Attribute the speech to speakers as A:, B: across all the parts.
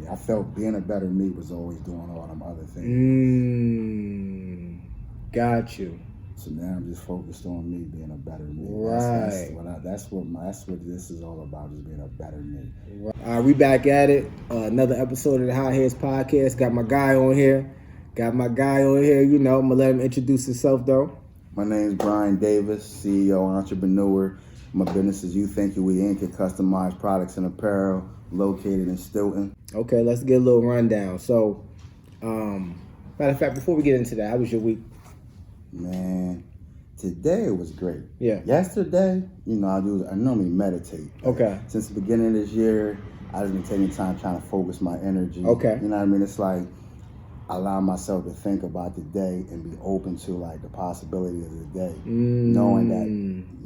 A: me. I felt being a better me was always doing all them other things.
B: Got you.
A: So now I'm just focused on me being a better me.
B: Right.
A: That's what this is all about, is being a better me.
B: Right. We back at it. Another episode of the Hot Heads Podcast. Got my guy on here. You know, I'm going to let him introduce himself, though.
A: My name is Brian Davis, CEO, entrepreneur. My business is You Think You We Inc. and customized products and apparel located in Stilton.
B: Okay, let's get a little rundown. So, matter of fact, before we get into that, how was your week?
A: Man, today it was great.
B: Yeah.
A: Yesterday, you know, I normally meditate.
B: Okay.
A: Since the beginning of this year, I've been taking time trying to focus my energy.
B: Okay.
A: You know what I mean? It's like allow myself to think about the day and be open to like the possibility of the day, knowing that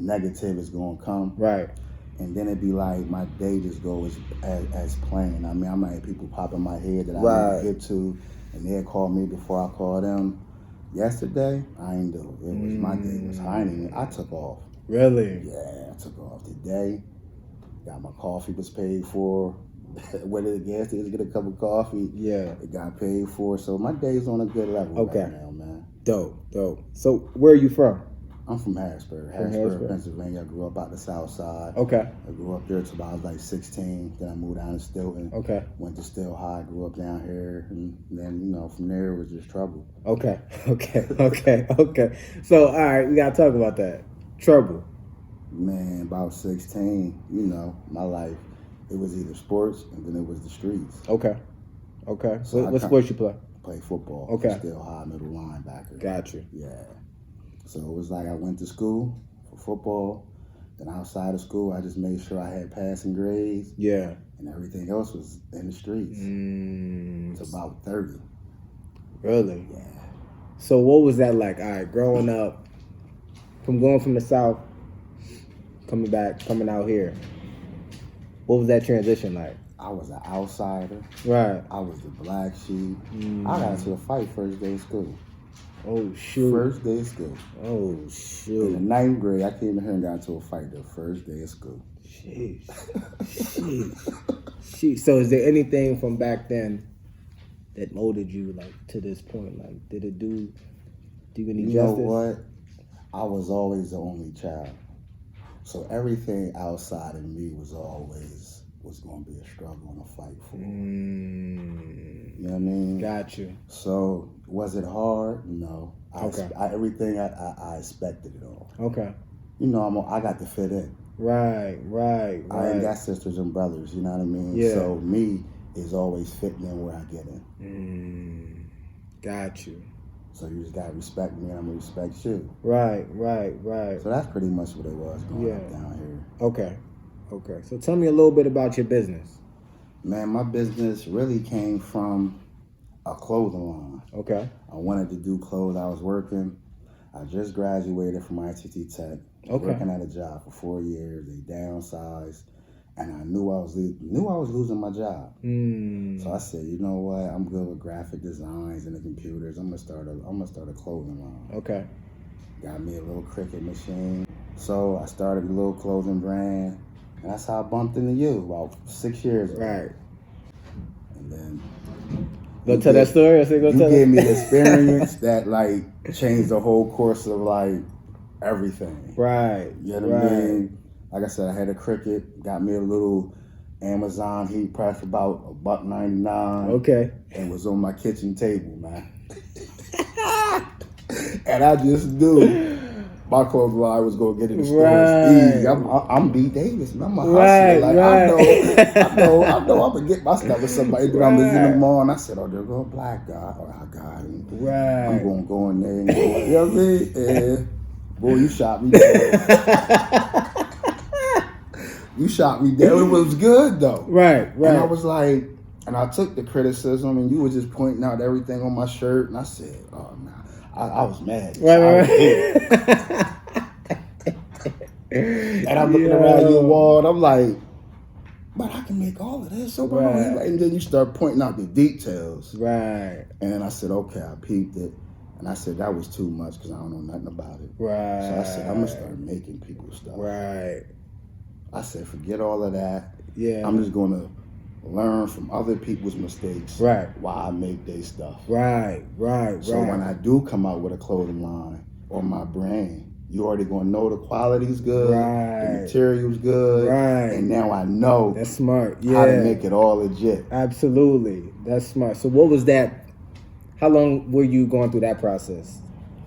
A: negative is going to come.
B: Right.
A: And then it'd be like my day just goes as planned. I mean, I might have people pop in my head that I need to get to, and they'll call me before I call them. Yesterday, I ain't do it. It was my day. I took off.
B: Really?
A: Yeah, I took off today. Got my coffee was paid for. Went to the gas station to get a cup of coffee.
B: Yeah.
A: It got paid for. So my day's on a good level right now, man.
B: Dope. So where are you from?
A: I'm from Harrisburg, Pennsylvania. I grew up out the south side.
B: Okay.
A: I grew up there until I was like 16. Then I moved down to Stilton.
B: Okay.
A: Went to Still High, grew up down here. And then, you know, from there it was just trouble.
B: Okay. So, all right, we got to talk about that. Trouble.
A: Man, about 16, you know, my life, it was either sports and then it was the streets.
B: Okay.
A: So
B: what sports you play?
A: Play football.
B: Okay.
A: Still High, middle linebacker.
B: Got you.
A: Yeah. So it was like I went to school for football. Then outside of school, I just made sure I had passing grades.
B: Yeah.
A: And everything else was in the streets. It's about 30.
B: Really?
A: Yeah.
B: So what was that like? All right, growing up, going from the South, coming out here. What was that transition like?
A: I was an outsider.
B: Right.
A: I was the black sheep. I got into a fight first day of school.
B: Oh, shoot.
A: First day of school.
B: Oh, shoot.
A: In the 9th grade, I came in here and got into a fight the first day of school.
B: Jeez. So is there anything from back then that molded you like to this point? Like, did it do you any justice?
A: You know what? I was always the only child. So everything outside of me was going to be a struggle and a fight for. You know what I mean?
B: Got you.
A: So was it hard? No.
B: Okay.
A: Everything I expected it all.
B: Okay.
A: You know, I got to fit in.
B: Right.
A: I ain't got sisters and brothers, you know what I mean?
B: Yeah.
A: So me is always fitting in where I get in.
B: Got you.
A: So you just gotta respect me and I'm gonna respect you.
B: Right.
A: So that's pretty much what it was going up down here.
B: Okay. So tell me a little bit about your business.
A: Man, my business really came from a clothing line.
B: Okay.
A: I wanted to do clothes. I was working. I just graduated from ITT Tech. Working at a job for 4 years. They downsized, and I knew I was losing my job. So I said, you know what? I'm good with graphic designs and the computers. I'm gonna start a clothing line.
B: Okay.
A: Got me a little Cricut machine. So I started a little clothing brand, and that's how I bumped into you about 6 years ago.
B: Right.
A: And then
B: Go tell that story.
A: You gave me the experience that like changed the whole course of like everything.
B: Right.
A: You know what I mean? Like I said, I had a Cricut, got me a little Amazon heat press for about $1.99.
B: Okay.
A: And was on my kitchen table, man. And I just knew my clothes line was gonna get in the stores easy. I'm B. Davis, man. I'm a hustler. Like I know I'm gonna get my stuff with somebody. But I was in the mall and I said, oh, there's a black guy. Oh, I got him.
B: Right.
A: I'm gonna go in there and go, you know what I mean? And boy, you shot me down. You shot me down. It was good though.
B: Right.
A: And I was like, and I took the criticism and you were just pointing out everything on my shirt and I said, oh nah. I was mad.
B: Right.
A: And I'm looking around your wall and I'm like, but I can make all of this. So and then you start pointing out the details.
B: Right.
A: And then I said, okay, I peeped it. And I said, that was too much because I don't know nothing about it.
B: Right.
A: So I said, I'm going to start making people stuff.
B: Right.
A: I said, forget all of that.
B: Yeah.
A: I'm just going to learn from other people's mistakes.
B: Right.
A: While I make their stuff.
B: Right.
A: So when I do come out with a clothing line or my brand, you already gonna know the quality's good, the material's good, and now I know
B: that's smart.
A: How to make it all legit.
B: Absolutely, that's smart. So what was that? How long were you going through that process?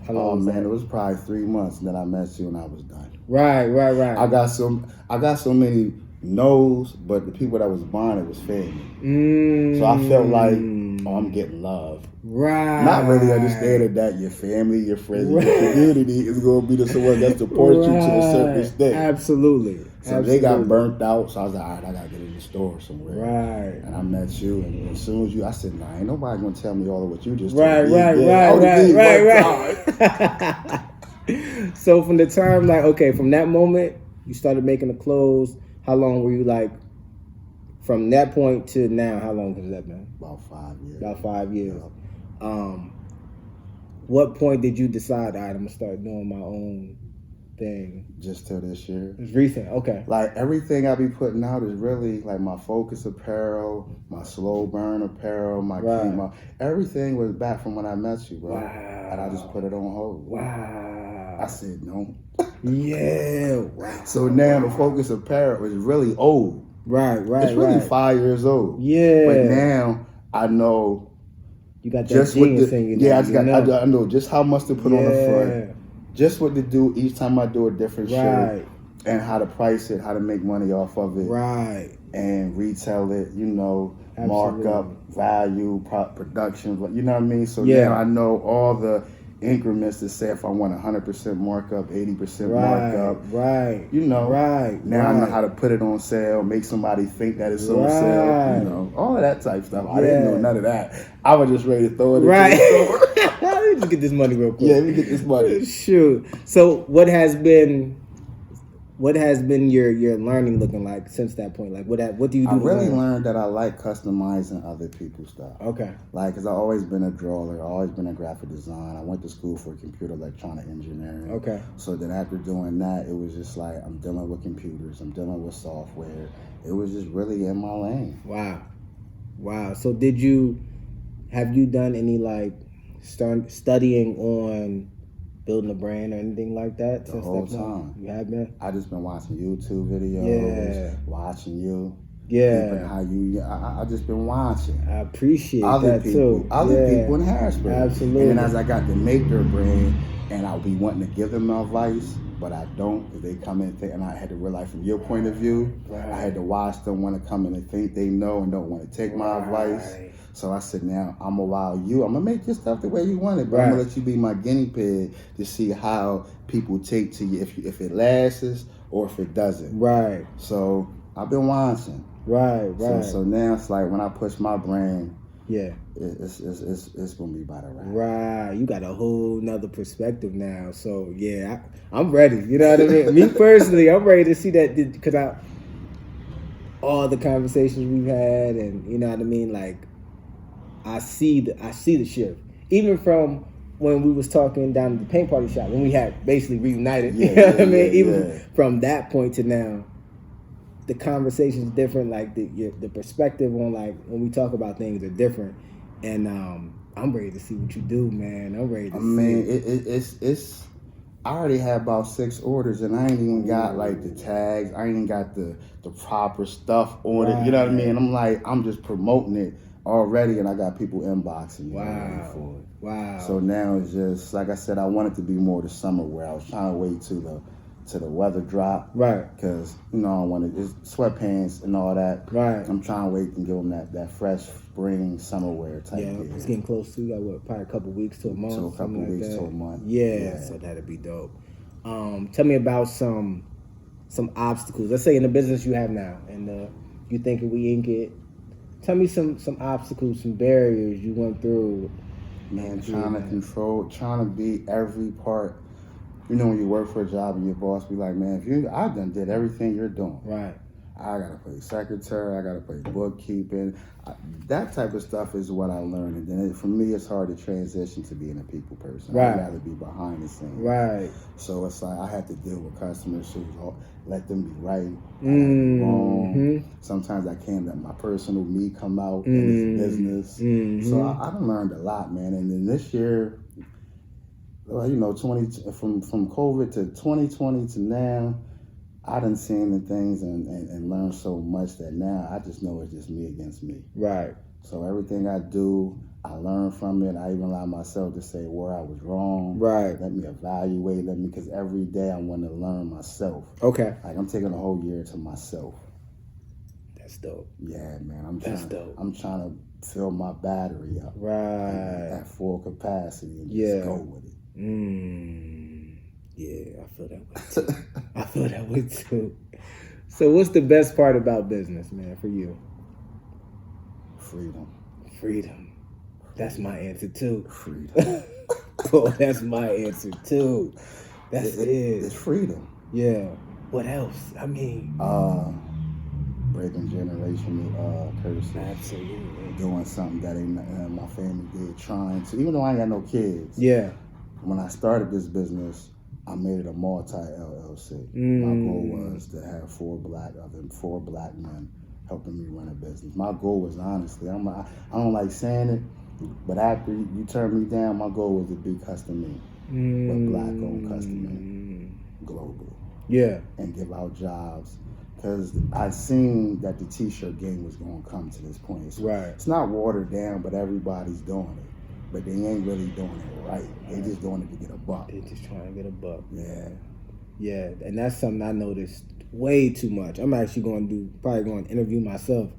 B: How long was that?
A: It was probably 3 months, and then I met you and I was done.
B: Right.
A: I got so many no's, but the people that was buying it was family. So I felt like, I'm getting love.
B: Right.
A: Not really understanding that your family, your friends, your community is going to be the someone that supports you to a certain extent.
B: Absolutely.
A: So they got burnt out, so I was like, all right, I got to get in the store somewhere.
B: Right.
A: And I met you, and as soon as I said, nah, ain't nobody going to tell me all of what you just
B: told me. Right. So from the time, from that moment, you started making the clothes, how long were you from that point to now, how long has that been?
A: About 5 years.
B: About 5 years. What point did you decide, all right, I'm going to start doing my own thing?
A: Just till this year.
B: It's recent, okay.
A: Everything I be putting out is really my focus apparel, my slow burn apparel, my everything was back from when I met you, bro. Wow. And I just put it on hold.
B: Wow.
A: I said no.
B: Yeah. Wow.
A: So now the focus apparel is really old.
B: Right.
A: It's really 5 years old.
B: Yeah.
A: But now I know.
B: You got that genius in you.
A: Yeah, I know just how much to put on the front. Just what to do each time I do a different shirt. And how to price it, how to make money off of it.
B: Right.
A: And retail it, mark up value, production, you know what I mean? So now I know all the increments to say if I want 100% markup, 80% markup.
B: Right.
A: Now I know how to put it on sale, make somebody think that it's on sale, all of that type stuff. I didn't know none of that. I was just ready to throw it into the store.
B: Let me just get this money real quick.
A: Yeah, let me get this money.
B: Shoot. So what has been your learning looking like since that point? What do you do?
A: I really learned that I like customizing other people's stuff.
B: Okay.
A: Because I've always been a drawer, always been a graphic design. I went to school for computer electronic engineering.
B: Okay.
A: So then after doing that, it was just I'm dealing with computers, I'm dealing with software. It was just really in my lane.
B: Wow. So have you done any studying on building a brand or anything like that?
A: The whole time.
B: You have been?
A: I just been watching YouTube videos, watching you.
B: Yeah.
A: How you, I just been watching.
B: I appreciate
A: other
B: that
A: people,
B: too.
A: Other people in Harrisburg.
B: Absolutely.
A: And then as I got to make their brand, and I'll be wanting to give them advice, but I don't, because they come in and I had to realize from your point of view, I had to watch them want to come in and think they know and don't want to take my advice. So I said, now I'm gonna allow you. I'm gonna make your stuff the way you want it, but I'm gonna let you be my guinea pig to see how people take to you, if it lasts or if it doesn't.
B: Right.
A: So I've been watching.
B: Right.
A: So now it's when I push my brand.
B: Yeah.
A: It's gonna be by the right.
B: Right. You got a whole nother perspective now. So yeah, I'm ready. You know what I mean? Me personally, I'm ready to see that because all the conversations we've had, and you know what I mean, I see the shift. Even from when we was talking down at the paint party shop, when we had basically reunited. You know what I mean? Even from that point to now, the conversation's different. The perspective on when we talk about things are different. And I'm ready to see what you do, man. I'm ready to see.
A: It's I already have about 6 orders, and I ain't even got the tags. I ain't even got the proper stuff on it. You know what I mean? I'm just promoting it already, and I got people inboxing me for it.
B: Wow.
A: So now it's just, like I said, I want it to be more the summer wear. I was trying to wait to the weather drop.
B: Right. Because,
A: I want it's sweatpants and all that.
B: Right.
A: I'm trying to wait and give them that fresh spring summer wear type gear.
B: It's getting close to, probably a couple weeks to a month.
A: So a couple weeks to a month.
B: Yeah, so that'd be dope. Tell me about some obstacles. Let's say in the business you have now, and you thinking we ain't get. Tell me some obstacles, some barriers you went through.
A: Man, trying to be every part. When you work for a job and your boss be like, man, I done did everything you're doing.
B: Right.
A: I gotta play secretary. I gotta play bookkeeping. That type of stuff is what I learned. And then for me, it's hard to transition to being a people person.
B: Right.
A: I'd rather be behind the scenes.
B: Right.
A: So it's like I had to deal with customers who let them be right, I be wrong. Sometimes I can't let my personal me come out in this business. So I done learned a lot, man. And then this year, well, you know, from COVID to 2020 to now, I done seen the things and learned so much that now I just know it's just me against me.
B: Right.
A: So everything I do, I learn from it. I even allow myself to say where I was wrong.
B: Right.
A: Let me evaluate. Because every day I want to learn myself.
B: Okay.
A: Like I'm taking a whole year to myself.
B: That's dope.
A: Yeah, man.
B: Dope.
A: I'm trying to fill my battery up.
B: Right.
A: At full capacity and just go with it.
B: Yeah, I feel that way too. I feel that way too. So what's the best part about business, man, for you?
A: Freedom.
B: That's my answer too.
A: Freedom.
B: Oh, that's my answer too. That's it.
A: It's freedom.
B: Yeah. What else? I mean,
A: breaking generational curses.
B: Absolutely.
A: Doing something that my family did. Trying to, even though I ain't got no kids.
B: Yeah.
A: When I started this business, I made it a multi-LLC. My goal was to have four black men helping me run a business. My goal was, honestly, I don't like saying it, but after you turned me down, my goal was to be custom made, but black-owned custom made globally.
B: Yeah.
A: And give out jobs. Because I seen that the t-shirt game was going to come to this point. It's not watered down, but everybody's doing it. But they ain't really doing it right. They just doing it to get a buck.
B: They just trying to get a buck.
A: Yeah.
B: Yeah, and that's something I noticed way too much. I'm actually probably going to interview myself,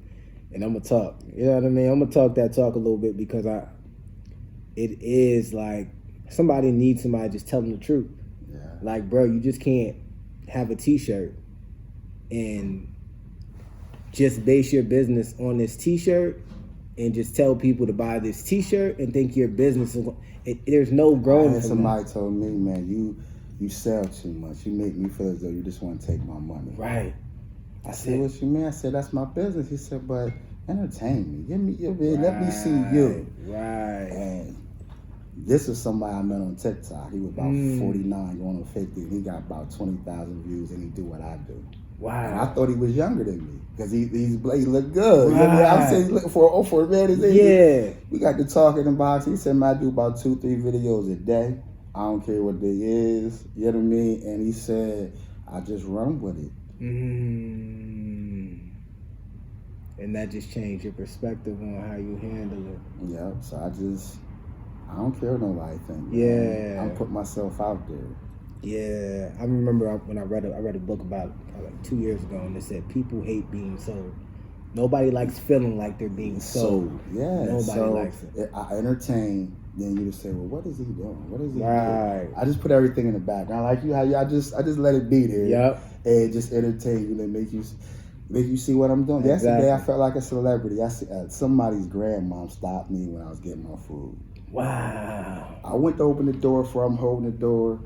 B: and I'm going to talk. You know what I mean? I'm going to talk that talk a little bit because it is like somebody needs somebody just tell them the truth.
A: Yeah.
B: Like, bro, you just can't have a t-shirt and just base your business on this t-shirt and just tell people to buy this t-shirt and think your business is... there's no growing from
A: somebody
B: that.
A: told me, man, you sell too much. You make me feel as though you just want to take my money.
B: Right.
A: I said, what you mean? I said, that's my business. He said, but entertain me. Let me see you.
B: Right.
A: And this is somebody I met on TikTok. He was about 49 going on 50. And he got about 20,000 views and he do what I do.
B: Wow.
A: And I thought he was younger than me because he looked good.
B: Right.
A: You know what I'm saying? For a man his age.
B: Yeah.
A: We got to talk in the box. He said, man, I do about 2-3 videos a day. I don't care what day is. You know what I mean? And he said, I just run with it.
B: And that just changed your perspective on how you handle it.
A: Yeah. So I don't care what nobody thinks.
B: Yeah.
A: I'm putting myself out there.
B: Yeah, I remember when I read a book about like 2 years ago, and it said people hate being sold. Nobody likes feeling like they're being sold.
A: Yeah,
B: nobody likes it.
A: I entertain. Then you just say, well, what is he doing? What is he
B: doing?
A: I just put everything in the background, like you. How I just let it be there.
B: Yep.
A: And just entertain you and make you see what I'm doing.
B: Exactly.
A: Yesterday, I felt like a celebrity. Somebody's grandmom stopped me when I was getting my food.
B: Wow.
A: I went to open the door for I'm holding the door.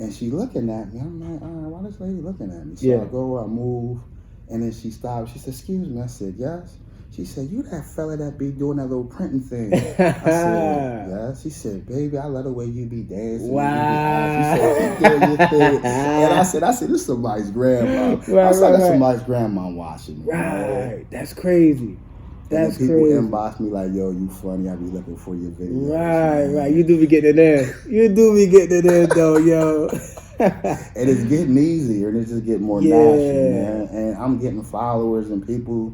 A: And she looking at me. I'm like, why this lady looking at me? So I go, I move, and then she stopped. She said, excuse me. I said, yes. She said, you that fella that be doing that little printing thing. I said, yes. She said, baby, I love the way you be dancing.
B: Wow.
A: She said, keep doing your thing. And I said, this is somebody's grandma. I said, that's somebody's grandma watching me.
B: Right. That's crazy. That's
A: people
B: crazy.
A: inbox me like, yo, you funny. I be looking for your videos.
B: Right. You do be getting it in. You do be getting it in, though, yo.
A: And it's getting easier, and it's just getting more natural, man. And I'm getting followers and people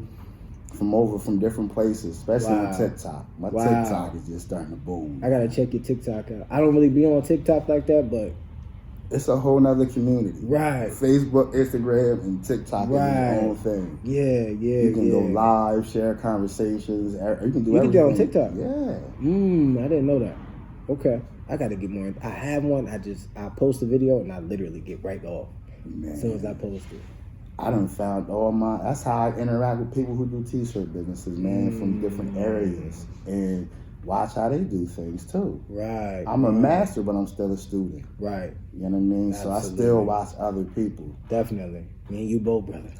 A: from different places, especially on TikTok. My TikTok is just starting to boom.
B: I gotta check your TikTok out. I don't really be on TikTok like that, but
A: it's a whole nother community.
B: Right.
A: Facebook, Instagram, and TikTok is its own thing.
B: Yeah.
A: You can go live, share conversations. You can do everything.
B: You can do it on TikTok.
A: Yeah.
B: I didn't know that. Okay. I gotta get more. I have one. I post a video and I literally get right off as soon as I post it.
A: I done found that's how I interact with people who do t-shirt businesses, man, from different areas. And watch how they do things too.
B: Right.
A: I'm a master, but I'm still a student.
B: Right.
A: You know what I mean? Absolutely. So I still watch other people.
B: Definitely. Me and you both, brother.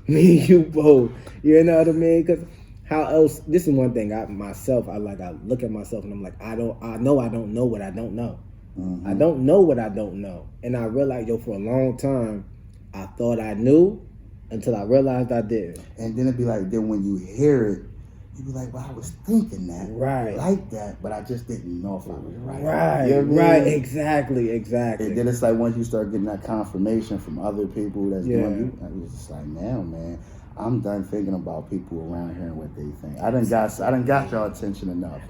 B: Me and you both. You know what I mean? Because how else? This is one thing. I look at myself and I'm like, I know I don't know what I don't know.
A: Mm-hmm.
B: I don't know what I don't know. And I realized, for a long time, I thought I knew until I realized I didn't.
A: And then it'd be like, then when you hear it, you'd be like, well, I was thinking that.
B: Right.
A: Like that, but I just didn't know if I was right.
B: Right,
A: you know what I
B: right,
A: mean?
B: exactly.
A: And then it's like once you start getting that confirmation from other people that's doing you, it's just like, man, I'm done thinking about people around here and what they think. I done got y'all attention enough.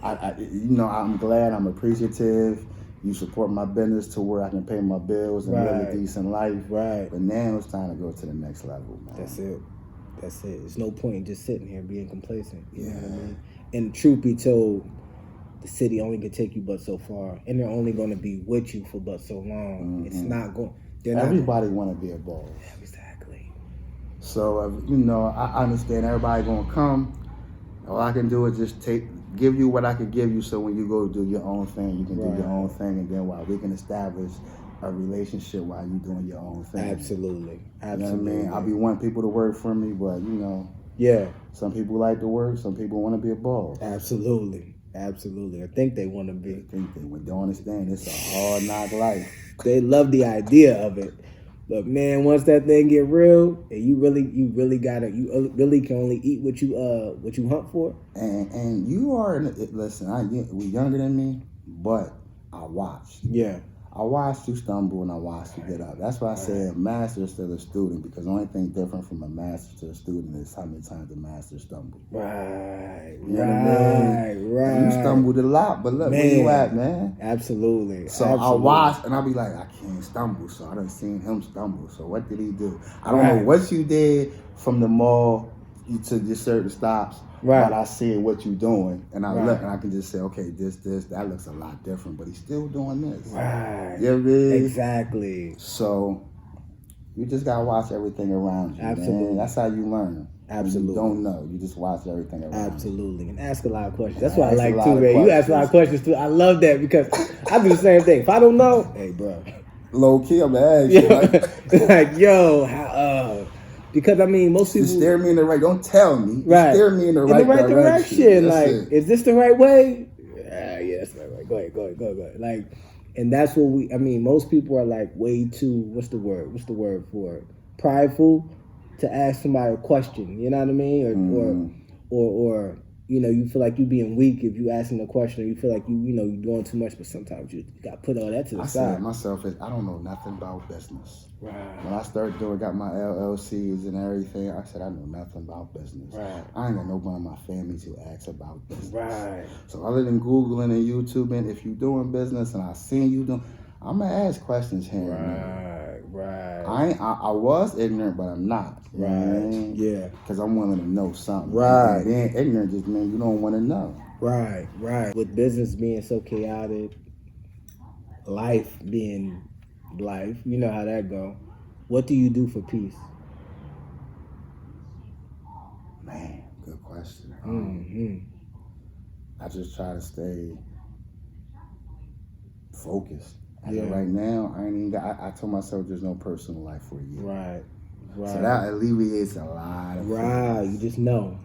A: I'm glad, I'm appreciative. You support my business to where I can pay my bills and live a decent life.
B: Right.
A: But now it's time to go to the next level, man.
B: That's it. There's no point in just sitting here being complacent. You know what I mean? And truth be told, the city only can take you but so far, and they're only going to be with you for but so long. Mm-hmm. It's not going.
A: Everybody want to be a boss.
B: Exactly.
A: So I understand everybody gonna come. All I can do is just give you what I can give you. So when you go do your own thing, you can do your own thing, and then while we can establish a relationship while you doing your own thing.
B: Absolutely.
A: You know what I mean? I be wanting people to work for me, but some people like to work, some people want to be a boss.
B: Absolutely. I think they want to be.
A: Don't understand it's a hard knock life.
B: They love the idea of it, but man, once that thing get real, and you really can only eat what you hunt for.
A: And you are we younger than me, but I watched.
B: Yeah.
A: I watched you stumble and I watched you get up. That's why I said master is still a student, because the only thing different from a master to a student is how many times the master stumbled.
B: Right.
A: You stumbled a lot, but look, where you at, man?
B: Absolutely.
A: So I watched and I'll be like, I can't stumble. So I done seen him stumble. So what did he do? I don't know what you did from the mall to your certain stops. Right. But I see what you're doing, and I look, and I can just say, okay, that looks a lot different, but he's still doing this.
B: Right.
A: You know what I mean?
B: Exactly.
A: So you just gotta watch everything around you. Absolutely. Man. That's how you learn. Absolutely. You don't know. You just watch everything around
B: Absolutely. You. And ask a lot of questions. That's what I like too, man. You ask a lot of questions too. I love that, because I do the same thing. If I don't know, hey, bro.
A: Low key, I'm gonna ask you.
B: Like, yo, how, because most people
A: just steer me in the right. Don't tell me. Right. Steer me in the right
B: direction. Like, is this the right way? Yeah, that's the right way. Go ahead. Like, and that's what most people are like way too. What's the word for it? Prideful to ask somebody a question. You know what I mean? Or you feel like you being weak if you asking a question, or you feel like you're doing too much. But sometimes you got to put all that to the side.
A: I said myself I don't know nothing about business.
B: Right.
A: When I started got my LLCs and everything, I said I know nothing about business.
B: Right.
A: I ain't got nobody in my family to ask about business.
B: Right.
A: So other than Googling and YouTubing, if you're doing business and I seen you doing, I'm gonna ask questions here.
B: Right.
A: I was ignorant, but I'm not.
B: Right. Yeah.
A: Because I'm willing to know something.
B: Right.
A: And being ignorant just means you don't want to know.
B: Right. With business being so chaotic, life being life, you know how that go. What do you do for peace?
A: Man, good question.
B: Mm-hmm.
A: I just try to stay focused. Right now, I told myself there's no personal life for a year.
B: Right.
A: So that alleviates a lot of things.
B: You just know.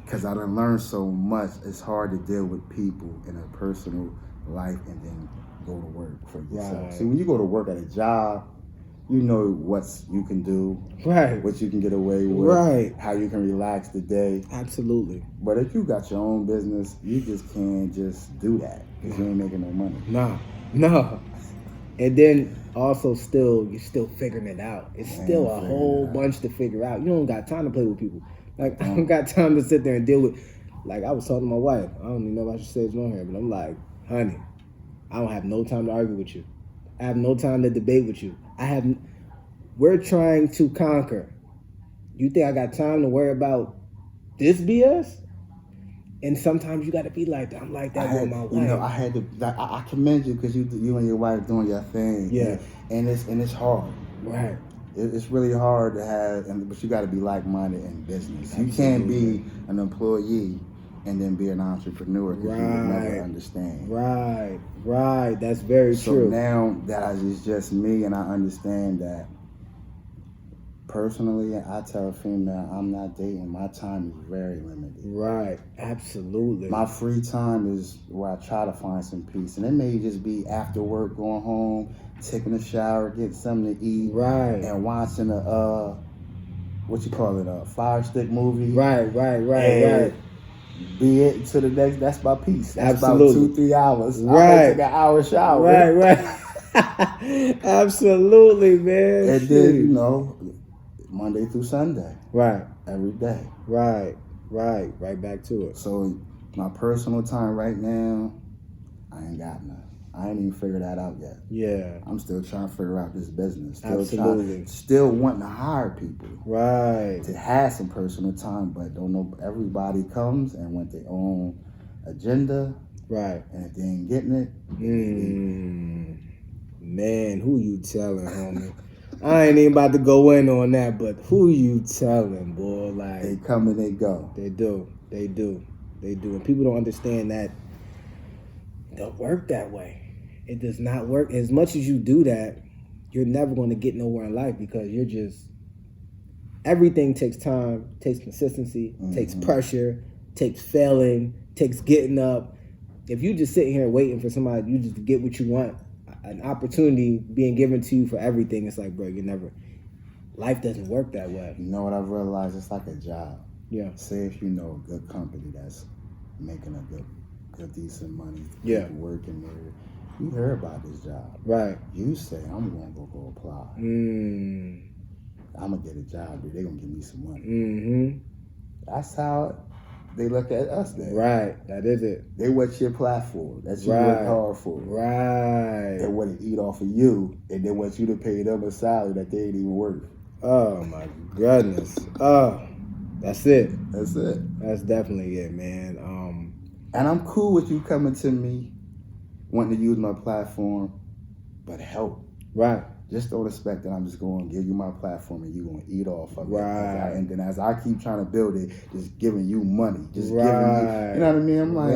A: Because I done learned so much. It's hard to deal with people in a personal life and then go to work for yourself.
B: Right.
A: See, when you go to work at a job, you know what you can do.
B: Right.
A: What you can get away with.
B: Right.
A: How you can relax the day.
B: Absolutely.
A: But if you got your own business, you just can't just do that because you ain't making no money.
B: No. And then also you're still figuring it out. It's still a whole bunch to figure out. You don't got time to play with people. Like, I don't got time to sit there and deal with, like, I was talking to my wife. I don't even know if I should say it's on here, but I'm like, honey, I don't have no time to argue with you. I have no time to debate with you. We're trying to conquer. You think I got time to worry about this BS? And sometimes you got to be like that. I'm like that with my wife.
A: I commend you because you and your wife doing your thing.
B: Yeah.
A: And it's hard.
B: Right.
A: It's really hard to have, but you got to be like-minded in business.
B: Absolutely.
A: You can't be an employee and then be an entrepreneur because you would never understand.
B: Right. That's very true.
A: So now that it's just me and I understand that Personally, I tell a female I'm not dating. My time is very limited.
B: Right. Absolutely.
A: My free time is where I try to find some peace. And it may just be after work, going home, taking a shower, getting something to eat.
B: Right.
A: And watching a, a Fire Stick movie.
B: Right.
A: Be it to the next, that's my peace. That's
B: Absolutely.
A: about 2-3 hours.
B: Right.
A: I might take an hour shower.
B: Right. Absolutely, man.
A: And then, Monday through Sunday.
B: Right.
A: Every day.
B: Right back to it.
A: So my personal time right now, I ain't got none. I ain't even figured that out yet.
B: Yeah.
A: I'm still trying to figure out this business.
B: Absolutely.
A: Still wanting to hire people.
B: Right.
A: To have some personal time, but don't know. Everybody comes and want their own agenda.
B: Right.
A: And if they ain't getting it,
B: man, who you telling, homie? I ain't even about to go in on that, but who you telling, boy? Like,
A: they come and they go.
B: They do. And people don't understand that it don't work that way. It does not work. As much as you do that, you're never going to get nowhere in life because everything takes time, takes consistency, takes pressure, takes failing, takes getting up. If you just sit here waiting for somebody, you just get what you want, an opportunity being given to you for everything, it's like, bro, life doesn't work that way.
A: You know what I've realized? It's like a job.
B: Yeah.
A: Say if you know a good company that's making a good decent money,
B: yeah,
A: working there, you hear about this job.
B: Right.
A: You say, I'm going to go apply. I'm going to get a job there. They're going to give me some money.
B: Mm-hmm.
A: That's how they look at us then.
B: Right. That is it.
A: They what you apply for. That's you work hard for.
B: Right.
A: They want to eat off of you, and they want you to pay them a salary that they ain't even worth.
B: Oh, my goodness. Oh, that's it.
A: That's it.
B: That's definitely it, man.
A: And I'm cool with you coming to me, wanting to use my platform, but help.
B: Right.
A: Just don't expect that I'm just going to give you my platform and you're going to eat off of it.
B: Right.
A: And then as I keep trying to build it, just giving you money. Just giving you, you know what I mean? I'm like,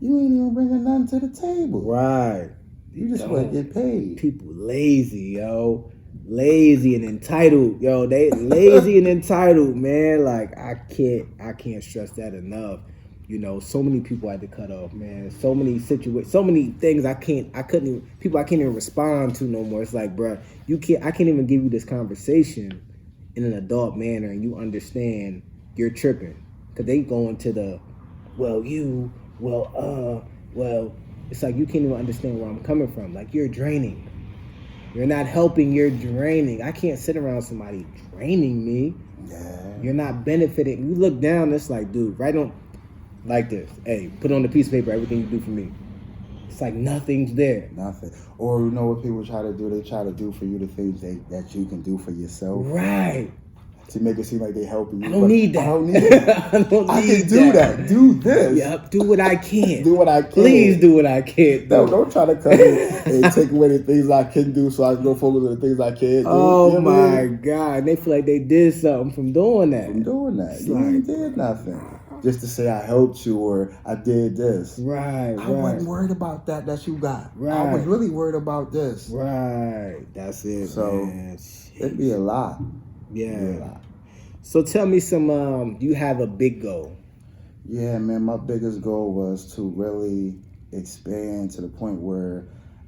A: you ain't even bringing nothing to the table.
B: Right.
A: You just want to get paid.
B: People lazy, yo. Lazy and entitled. Yo, they lazy and entitled, man. Like, I can't stress that enough. So many people I had to cut off, man. So many situations, so many things I can't even respond to no more. It's like, bro, I can't even give you this conversation in an adult manner and you understand you're tripping. Cause they go into the, it's like you can't even understand where I'm coming from. Like, you're draining. You're not helping, you're draining. I can't sit around somebody draining me.
A: Yeah.
B: You're not benefiting. You look down, it's like, dude, right on. Like this. Hey, put on a piece of paper everything you do for me. It's like nothing's there.
A: Nothing. Or you know what people try to do? They try to do for you the things that you can do for yourself.
B: Right.
A: To make it seem like they're helping you.
B: I don't need that.
A: I don't need it. I can do that. Do this.
B: Yep. Do what I can.
A: Do what I can.
B: Please do what I can.
A: Don't try to come in and take away the things I can do so I can go focus on the things I can't do.
B: Oh my God. And they feel like they did something from doing that.
A: You ain't did nothing. Just to say I helped you or I did this.
B: Right.
A: I wasn't worried about that you got.
B: Right.
A: I was really worried about this.
B: Right. That's it,
A: so,
B: man.
A: It'd be a lot.
B: Yeah. So tell me you have a big goal.
A: Yeah, man, my biggest goal was to really expand to the point where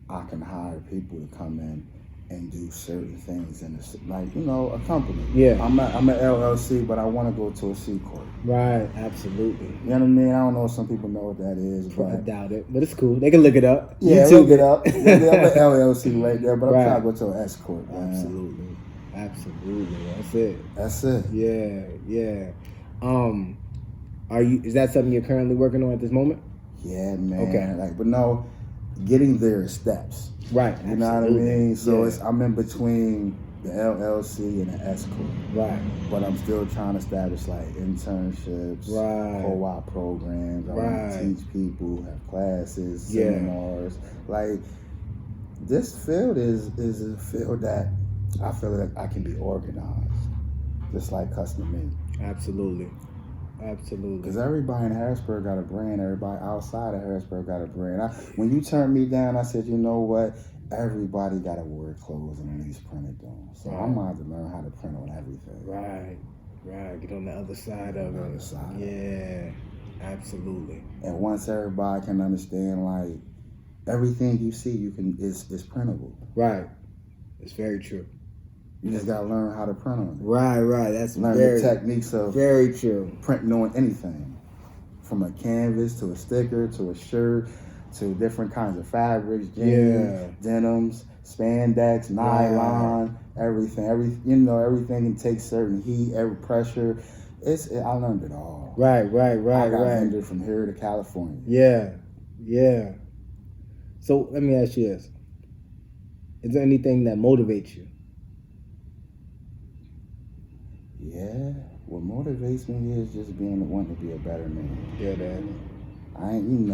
A: I can hire people to come in and do certain things in a company.
B: Yeah.
A: I'm an LLC, but I want to go to a C Corp.
B: Right, absolutely.
A: You know what I mean? I don't know if some people know what that is, but
B: I doubt it, but it's cool. They can look it up.
A: Yeah, look it up. I'm an LLC right there, but I'm trying to go to an S Corp.
B: Man. Absolutely. That's it. Yeah. Is that something you're currently working on at this moment?
A: Yeah, man.
B: Okay.
A: But no, getting there is steps.
B: Right.
A: You know what I mean? So I'm in between the LLC and the S Corp.
B: Right.
A: But I'm still trying to establish internships, co-op programs. I want to teach people, have classes, seminars. This field is a field that I feel like I can be organized, just like custom made.
B: Absolutely.
A: Because everybody in Harrisburg got a brand. Everybody outside of Harrisburg got a brand. When you turned me down, I said, you know what? everybody got to wear clothes and it needs printed on. So I'm going to have to learn how to print on everything.
B: Right. Get on the other side of it. Yeah, absolutely.
A: And once everybody can understand, like, everything you see, is printable.
B: Right. It's very true.
A: You just got to learn how to print on it.
B: Right. That's
A: learn the techniques of
B: very true.
A: Printing on anything, from a canvas to a sticker to a shirt to different kinds of fabrics, jeans, denims, spandex, nylon, everything. Everything can take certain heat, every pressure. I learned it all.
B: Right.
A: I got vendors from here to California.
B: Yeah. So let me ask you this: is there anything that motivates you?
A: Yeah, what motivates me is just wanting to be a better man.
B: Yeah, man.
A: I ain't,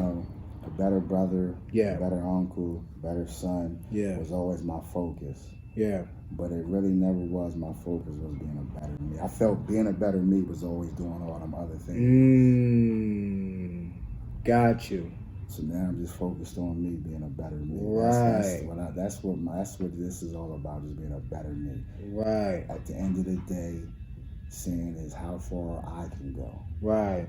A: a better brother,
B: a
A: better uncle, better son. Was always my focus.
B: Yeah.
A: But it really never was. My focus was being a better me. I felt being a better me was always doing all them other things.
B: Got you.
A: So now I'm just focused on me being a better me.
B: Right.
A: That's what this is all about, just being a better me.
B: Right.
A: At the end of the day, seeing is how far I can go.
B: Right.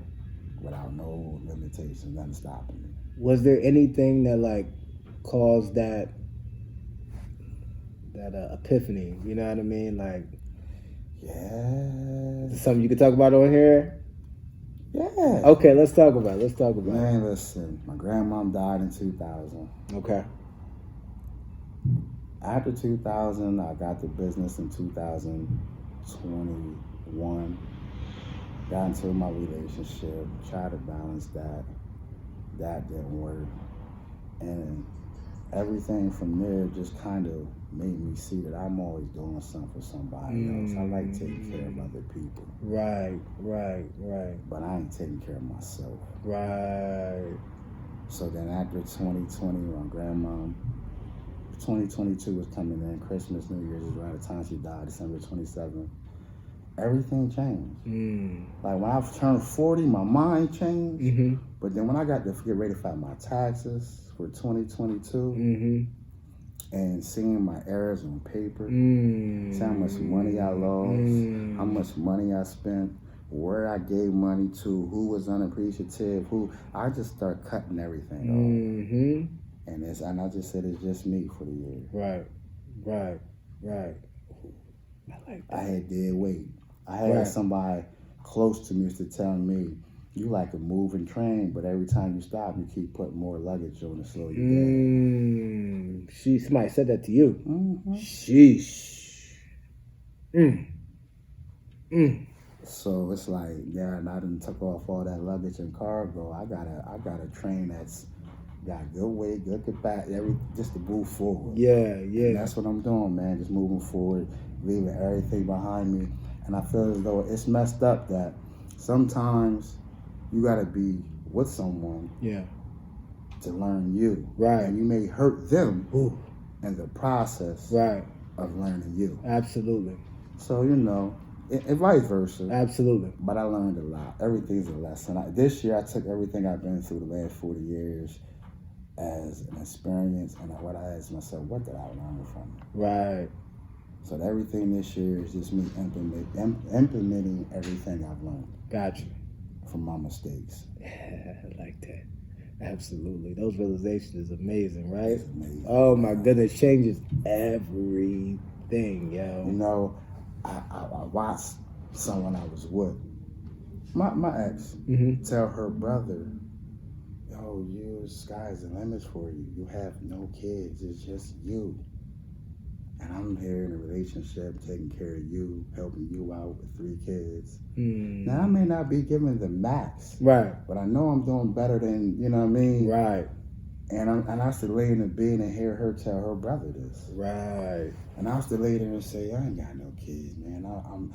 A: Without no limitations, nothing stopping me.
B: Was there anything that caused that epiphany? You know what I mean?
A: Yeah.
B: Something you could talk about on here?
A: Yeah.
B: Okay, let's talk about it.
A: Man, listen, my grandmom died in 2000.
B: Okay.
A: After 2000, I got the business in 2021. Got into my relationship, tried to balance that. That didn't work. And everything from there just kind of made me see that I'm always doing something for somebody else. I like taking care of other people.
B: Right.
A: But I ain't taking care of myself.
B: Right.
A: So then after 2020, my grandma, 2022 was coming in, Christmas, New Year's, is around the time she died, December 27th. Everything changed. Like when I turned 40, my mind changed. But then when I got to get ready to file my taxes for 2022, and seeing my errors on paper, seeing how much money I lost, how much money I spent, where I gave money to, who was unappreciative, I just started cutting everything off. And I just said it's just me for the year.
B: Right. I like that.
A: I had dead weight. I had somebody close to me used to tell me, you like a moving train, but every time you stop, you keep putting more luggage on to slow you down.
B: Somebody said that to you. Sheesh.
A: So it's like, and I done took off all that luggage and cargo. I got a train that's got good weight, good capacity, just to move forward.
B: Yeah.
A: And that's what I'm doing, man. Just moving forward, leaving everything behind me. And I feel as though it's messed up that sometimes you got to be with someone to learn you.
B: Right.
A: And you may hurt them in the process of learning you.
B: Absolutely.
A: So, and vice versa.
B: Absolutely.
A: But I learned a lot. Everything's a lesson. This year, I took everything I've been through the last 40 years as an experience. And what I asked myself, what did I learn from it?
B: Right.
A: So everything this year is just me implementing everything I've learned.
B: Gotcha.
A: From my mistakes.
B: Yeah, I like that. Absolutely. Those realizations is amazing, right?
A: It's amazing.
B: Oh my goodness, changes everything, yo.
A: I watched someone I was with, my ex, tell her brother, yo, sky's the limit for you. You have no kids. It's just you. And I'm here in a relationship, taking care of you, helping you out with 3 kids. Now, I may not be giving the max.
B: Right.
A: But I know I'm doing better than, you know what I mean?
B: Right.
A: And I used to lay in the bed and hear her tell her brother this.
B: Right.
A: And I used to lay there and say, I ain't got no kids, man. I'm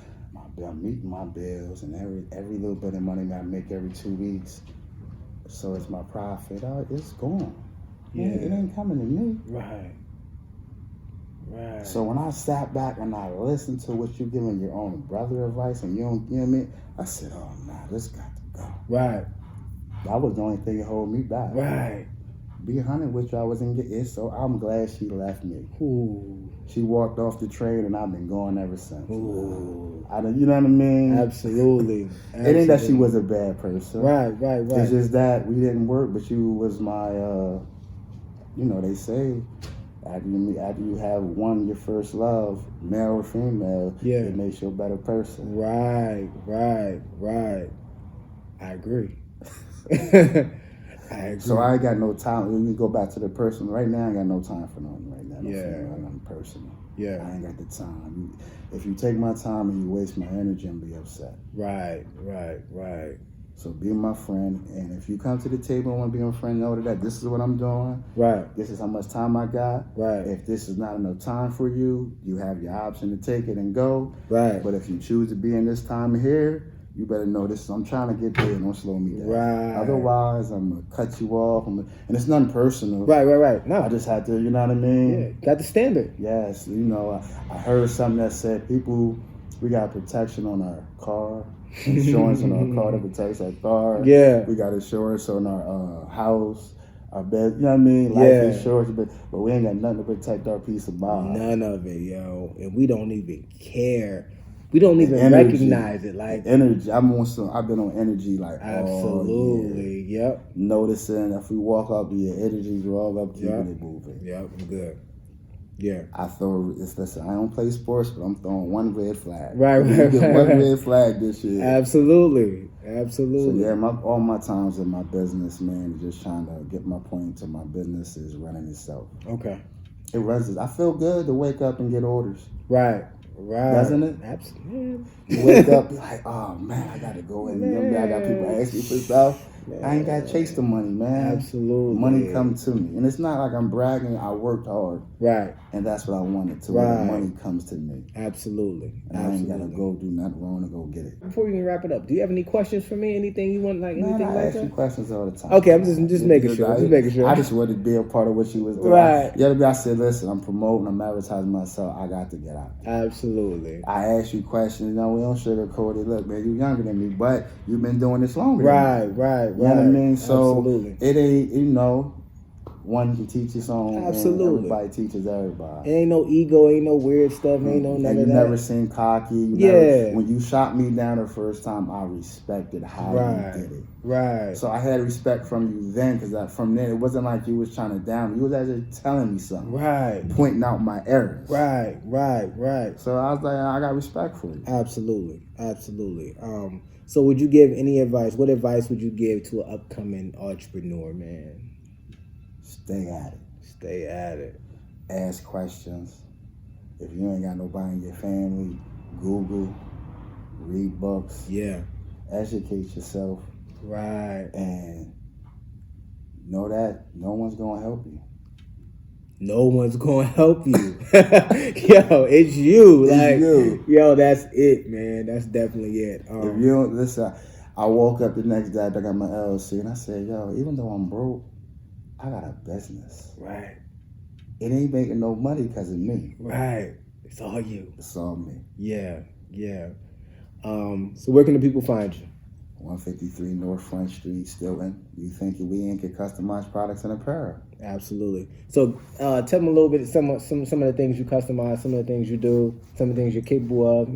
A: meeting my bills, and every little bit of money I make every 2 weeks. So it's my profit. It's gone.
B: Yeah.
A: It ain't coming to me.
B: Right.
A: So when I sat back and I listened to what you giving your own brother advice, and you know what I mean? I said, oh, nah, this got to go.
B: Right.
A: That was the only thing that held me back.
B: Right.
A: be 100 with you, I wasn't getting it, so I'm glad she left me.
B: Ooh.
A: She walked off the train, and I've been going ever since.
B: Ooh.
A: You know what I mean?
B: Absolutely.
A: It ain't that she was a bad person.
B: Right.
A: It's just that we didn't work, but you was my, they say, after you have won your first love, male or female, it makes you a better person.
B: Right. I agree.
A: So I ain't got no time. When we go back to the person, right now I ain't got no time for nothing right now. Nothing personal.
B: Yeah.
A: I ain't got the time. If you take my time and you waste my energy, I'm be upset.
B: Right.
A: So be my friend, and if you come to the table and want to be my friend, know that this is what I'm doing.
B: Right.
A: This is how much time I got.
B: Right.
A: If this is not enough time for you, you have your option to take it and go.
B: Right.
A: But if you choose to be in this time here, you better know this. I'm trying to get there. Don't slow me down.
B: Right.
A: Otherwise, I'm gonna cut you off. And it's nothing personal.
B: Right. No.
A: I just had to. You know what I mean?
B: Yeah. Got the standard.
A: Yes. I heard something that said we got protection on our car. Insurance on our car that protects our car.
B: Yeah.
A: We got insurance on our house, our bed. You know what I mean? Life insurance, but we ain't got nothing to protect our peace of mind.
B: None of it, yo. And we don't even care. We don't even recognize it. Like
A: energy. I've been on energy like
B: absolutely. Yep.
A: Noticing if we walk up, the energies roll up, keeping it moving.
B: Yep. I'm good. Yeah.
A: Listen, I don't play sports, but I'm throwing one red flag.
B: Right.
A: One red flag this year.
B: Absolutely.
A: So yeah, all my times in my business, man, just trying to get my point to my business is running itself.
B: Okay.
A: It runs. I feel good to wake up and get orders.
B: Right.
A: Doesn't it?
B: Absolutely.
A: You wake up, you're like, oh man, I gotta go in. I got people asking for stuff. Man. I ain't gotta chase the money, man.
B: Absolutely.
A: Money come to me. And it's not like I'm bragging. I worked hard.
B: Right.
A: And that's what I wanted to.
B: Right.
A: Money comes to me.
B: Absolutely.
A: And I ain't gotta go do nothing wrong to go get it.
B: Before we even wrap it up, do you have any questions for me? Anything you want, anything like that?
A: I ask you questions all the time.
B: Okay, I'm just making sure.
A: I just wanted to be a part of what you was doing.
B: Right.
A: I said, listen, I'm promoting, I'm advertising myself. I got to get out.
B: Absolutely.
A: I ask you questions. We don't sugarcoat it. Look, man, you're younger than me, but you've been doing this longer.
B: Right.
A: You know what I mean? So
B: absolutely.
A: It ain't, one can teach his own.
B: Absolutely.
A: Everybody teaches everybody.
B: It ain't no ego, ain't no weird stuff, ain't no none of that.
A: You never seem cocky. When you shot me down the first time, I respected how you did it.
B: Right. So
A: I had respect from you then, because from then, it wasn't like you was trying to down me. You was actually telling me something.
B: Right.
A: Pointing out my errors.
B: Right.
A: So I was like, I got respect for you.
B: Absolutely. So would you give any advice? What advice would you give to an upcoming entrepreneur, man? Stay at it.
A: Ask questions. If you ain't got nobody in your family, Google, read books.
B: Yeah.
A: Educate yourself.
B: Right.
A: And know that no one's going to help you.
B: No one's going to help you. Yo, it's you.
A: It's you.
B: Yo, that's it, man. That's definitely it.
A: If you don't, listen, I woke up the next day, I got my LLC, and I said, yo, even though I'm broke, I got a business.
B: Right.
A: It ain't making no money because of me.
B: Right. It's all you.
A: It's all me.
B: Yeah. So where can the people find you?
A: 153 North Front Street, Stilton. You think we ain't get customized products and apparel?
B: Absolutely. So tell them a little bit some of the things you customize, some of the things you do, some of the things you're capable of.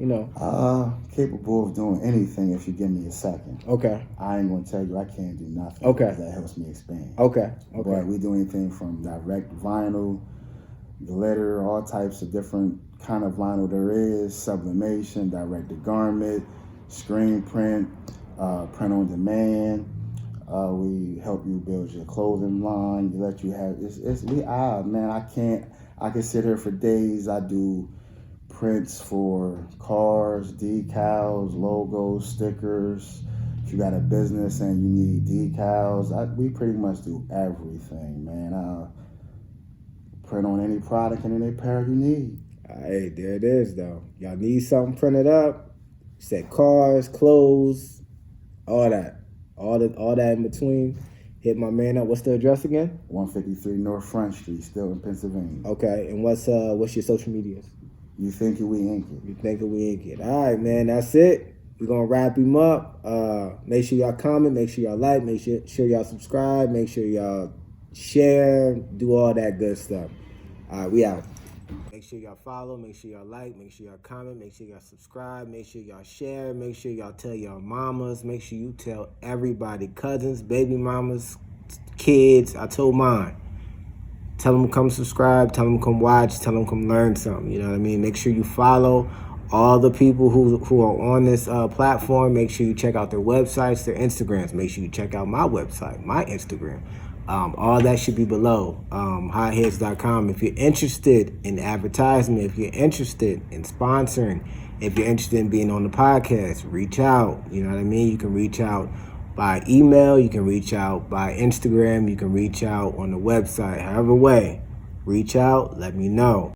A: Capable of doing anything if you give me a second.
B: Okay.
A: I ain't gonna tell you I can't do nothing.
B: Okay.
A: Because that helps me expand.
B: Okay.
A: But we do anything from direct vinyl, glitter, all types of different kind of vinyl there is, sublimation, direct to garment, screen print, print on demand. We help you build your clothing line. We let you have I can sit here for days. I do prints for cars, decals, logos, stickers. If you got a business and you need decals, we pretty much do everything, man. Print on any product and any apparel you need.
B: Hey, there it is, though. Y'all need something printed up. Said cars, clothes, all that in between. Hit my man up. What's the address again?
A: 153 North Front Street, still in Pennsylvania.
B: Okay, and what's your social medias?
A: You think we ink it.
B: You think we ink it. All right, man, that's it. We're gonna wrap him up. Make sure y'all comment, make sure y'all like, make sure y'all subscribe, make sure y'all share, do all that good stuff. All right, we out. Make sure y'all follow, make sure y'all like, make sure y'all comment, make sure y'all subscribe, make sure y'all share, make sure y'all tell y'all mamas, make sure you tell everybody, cousins, baby mamas, kids. I told mine. Tell them come subscribe, tell them come watch, tell them come learn something. You know what I mean? Make sure you follow all the people who are on this platform. Make sure you check out their websites, their Instagrams. Make sure you check out my website, my Instagram. All that should be below, hotheads.com. If you're interested in advertisement, if you're interested in sponsoring, if you're interested in being on the podcast, reach out. You know what I mean? You can reach out by email, you can reach out by Instagram, you can reach out on the website. However way, reach out, let me know.